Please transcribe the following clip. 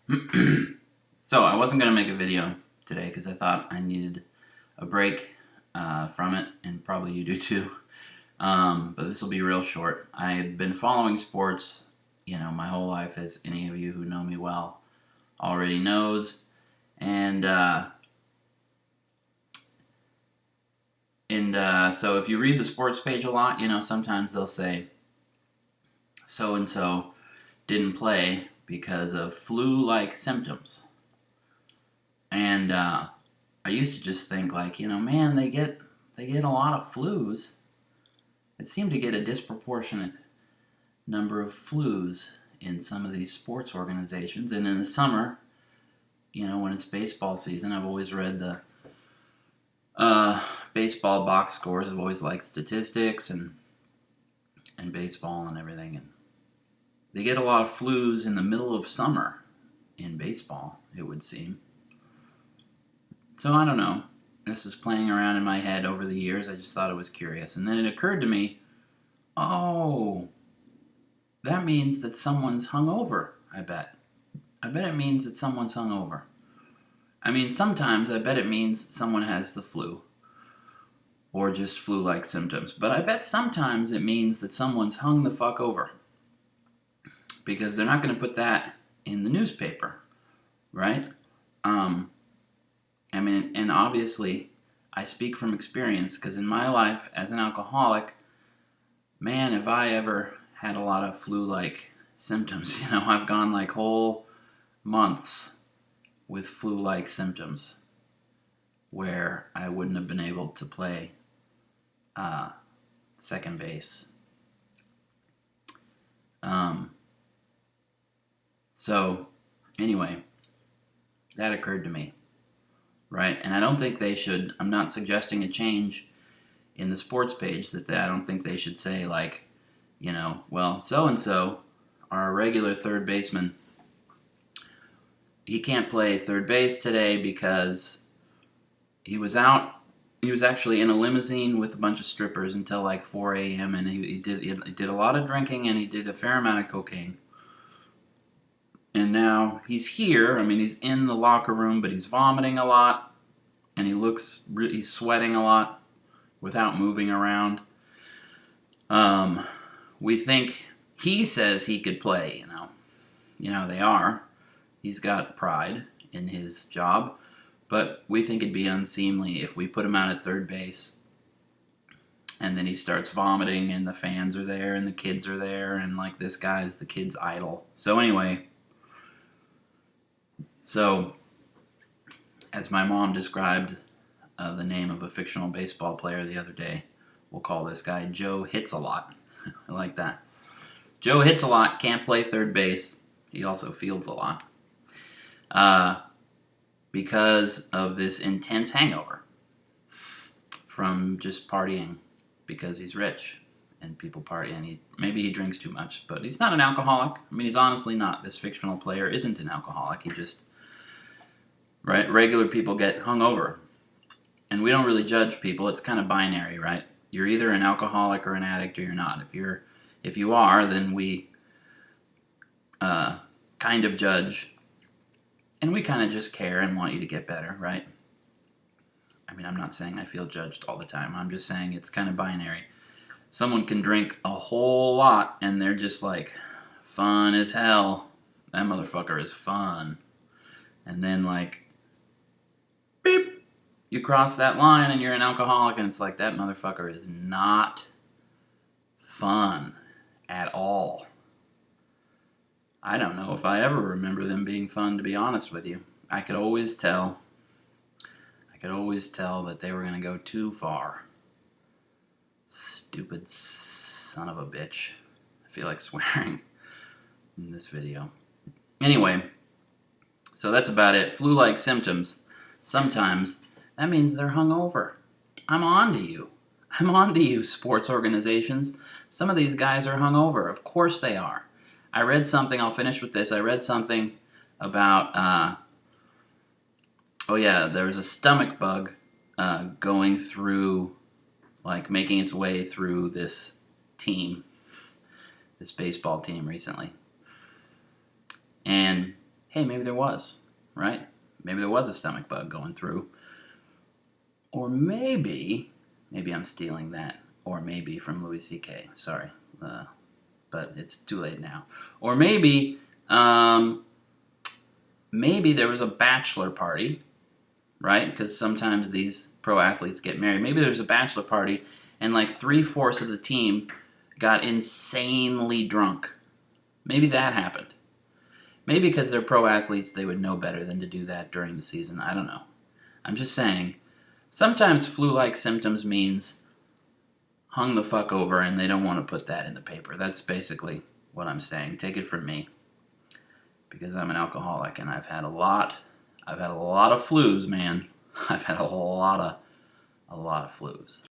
So I wasn't going to make a video today because I thought I needed a break from it, and probably you do too. But this will be real short. I've been following sports, my whole life, as any of you who know me well already knows. And so if you read the sports page a lot, sometimes they'll say so and so didn't play because of flu-like symptoms. And I used to just think like, man, they get a lot of flus. It seemed to get a disproportionate number of flus in some of these sports organizations. And in the summer, when it's baseball season, I've always read the baseball box scores. I've always liked statistics and baseball and everything. And they get a lot of flus in the middle of summer in baseball, it would seem. So I don't know. This is playing around in my head over the years. I just thought it was curious. And then it occurred to me, oh, that means that someone's hungover, I bet. I bet it means that someone's hungover. I mean, sometimes I bet it means someone has the flu or just flu-like symptoms. But I bet sometimes it means that someone's hung the fuck over, because they're not going to put that in the newspaper, right? I mean, and obviously, I speak from experience, because in my life as an alcoholic, man, have I ever had a lot of flu-like symptoms. I've gone like whole months with flu-like symptoms where I wouldn't have been able to play second base. So, anyway, that occurred to me. Right? And I don't think they should, I'm not suggesting a change in the sports page I don't think they should say like, well, so-and-so, our regular third baseman, he can't play third base today because he was actually in a limousine with a bunch of strippers until like 4 a.m. and he did a lot of drinking, and he did a fair amount of cocaine. And now he's here. I mean, he's in the locker room, but he's vomiting a lot, and he's sweating a lot without moving around. We think he says he could play, they are. He's got pride in his job, but we think it'd be unseemly if we put him out at third base and then he starts vomiting, and the fans are there and the kids are there, and like this guy's the kid's idol. So anyway, as my mom described the name of a fictional baseball player the other day, we'll call this guy Joe Hits a Lot. I like that. Joe hits a lot, can't play third base. He also fields a lot. Because of this intense hangover from just partying, because he's rich and people party, and maybe he drinks too much, but he's not an alcoholic. I mean, he's honestly not. This fictional player isn't an alcoholic. He just, right? Regular people get hungover, and we don't really judge people. It's kind of binary, right? You're either an alcoholic or an addict, or you're not. If you are, then we kind of judge, and we kind of just care and want you to get better, right? I mean, I'm not saying I feel judged all the time. I'm just saying it's kind of binary. Someone can drink a whole lot and they're just like, fun as hell. That motherfucker is fun. And then like, beep, you cross that line and you're an alcoholic, and it's like, that motherfucker is not fun at all. I don't know if I ever remember them being fun, to be honest with you. I could always tell that they were going to go too far. Stupid son of a bitch. I feel like swearing in this video. Anyway, so that's about it. Flu-like symptoms. Sometimes that means they're hungover. I'm on to you. I'm on to you, sports organizations. Some of these guys are hungover. Of course they are. I read something, I'll finish with this. I read something about, there was a stomach bug going through, like making its way through this baseball team recently. And hey, maybe there was, right? Maybe there was a stomach bug going through. Or maybe I'm stealing that. Or maybe from Louis C.K. Sorry. But it's too late now. Or maybe there was a bachelor party, right? Because sometimes these pro athletes get married. Maybe there's a bachelor party and like 3/4 of the team got insanely drunk. Maybe that happened. Maybe because they're pro athletes, they would know better than to do that during the season. I don't know. I'm just saying, sometimes flu-like symptoms means hung the fuck over, and they don't want to put that in the paper. That's basically what I'm saying. Take it from me, because I'm an alcoholic and I've had a lot of flus, man. I've had a lot of flus.